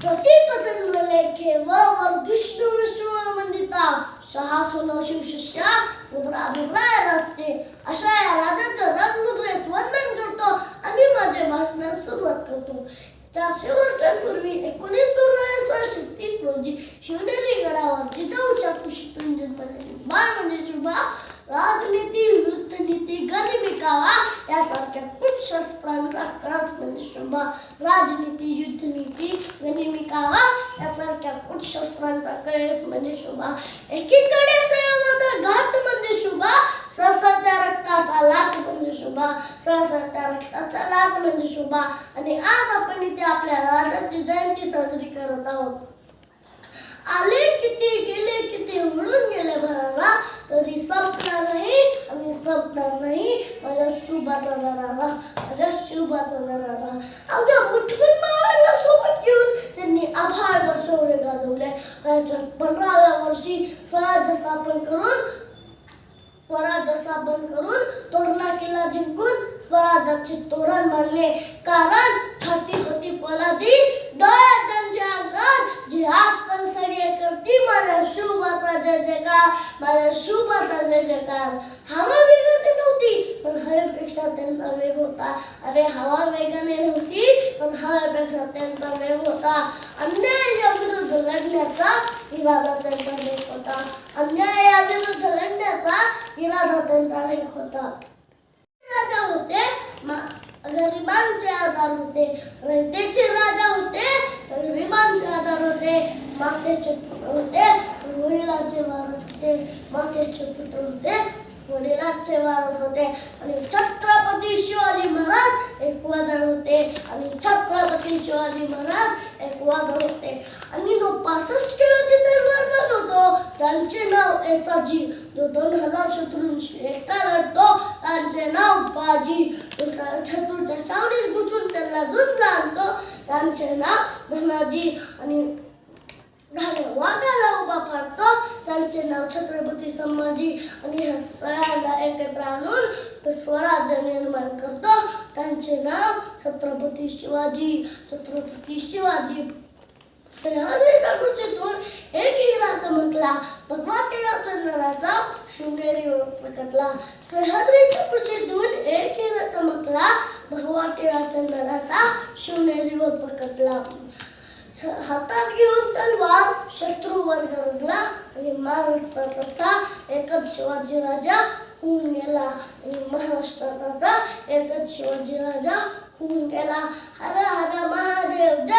प्रतिपतंगलेखे वर्धिष्णु विश्ववंदिता सहासुन शिवशिष्या मुद्रा मुद्राय राहते. अशा या राजाचं राजमुद्रेस वंदन करतो आणि माझ्या भाषणास सुरुवात करतो. 400 वर्षांपूर्वी 19 फेब्रुवारी 1630 रोजी शिवनेरी गडावर जिजाऊच्या कुशीतून जन्मलेले बाळ म्हणजे शुभा राजनीती, युद्धनीती, गनिमिकावा यासारख्या कुठ शस्त्रांचा कळस म्हणजे शुभा. राजनीती, युद्धनीती, गनिमिकावा यासारख्या कुठ शस्त्रांचा कळस म्हणजे शुभा. एकीकडे संयमाचा घाट म्हणजे शुभा, ससत्या रक्ताचा लाट म्हणजे शुभा, ससत्या रक्ताचा लाट म्हणजे शुभा. आणि आज आपण इथे आपल्या राजाची जयंती साजरी करत आहोत. आले किती गेले किती उडून गेले भराला तरी संपणार नाही आणि संपणार नाही माझ्या शुभाचा दरारा, माझ्या शुभाचा दरारा. अवघ्या मुठभर मावाला सोबत घेऊन त्यांनी आभाळभर शौर्य गाजवले. 15व्या वर्षी स्वराज्य स्थापन करून तोरणा किल्ला जिंकून स्वराज्याचे तोरण मारले. कारण छाती होती पोलादी, डोळ्यात त्यांचे आकार, जी आज पण सगळे करती माझ्या शुभाचा जय जयकार, माझ्या शुभाचा जय जयकार. हवा वेगाने नव्हती पण हवेपेक्षा त्यांचा वेग होता. अरे हवा वेगाने नव्हती पण हवेपेक्षा त्यांचा वेग होता. अन्यायाच्या विरुद्ध लढण्याचा इरादा त्यांचा वेग होता. अन्यायाविरुद्ध लढण्याचा इरादा त्यांचा वेग होता. राजा होते गरिबांचे आधार होते, रयतेचे राजा होते गरिबांचे आधार होते. मातेचे पुत्र होते वडिलांचे वारस होते, मातेचे पुत्र होते वडिलांचे वारस होते. आणि छत्रपती शिवाजी महाराज एक वादळ होते, आणि छत्रपती शिवाजी महाराज एक वादळ होते. आणि जो 65 किलोची तलवार बनवतो त्यांचे नाव ऐसाजी. जो 2000 शत्रूंशी एकटा लढतो त्यांचे नाव बाजी. जो शत्रूच्या सावणीत घुसून त्यांना झुंज आणतो त्यांचे नाव धनाजी. आणि वाघाला उभा पाडतो त्यांचे नाव छत्रपती संभाजी. आणि ह्या सगळ्यांना एकत्र आणून स्वराज्य निर्माण करतो त्यांचे नाव छत्रपती शिवाजी. छत्रपती शिवाजी. सह्याद्रीच्या कुशीतून एक हिरा चमकला, भगवान चंद्राचा शिवनेरीवर प्रकटला. सह्याद्रीच्या कुशीतून एक हिरा चमकला, भगवान चंद्राचा शिवनेरीवर प्रकटला. हातात घेऊन तलवार शत्रूवर गरजला आणि महाराष्ट्रात आता एकच शिवाजी राजा होऊन गेला. आणि महाराष्ट्रात आता एकच शिवाजी राजा होऊन गेला. हर हर महादेव जय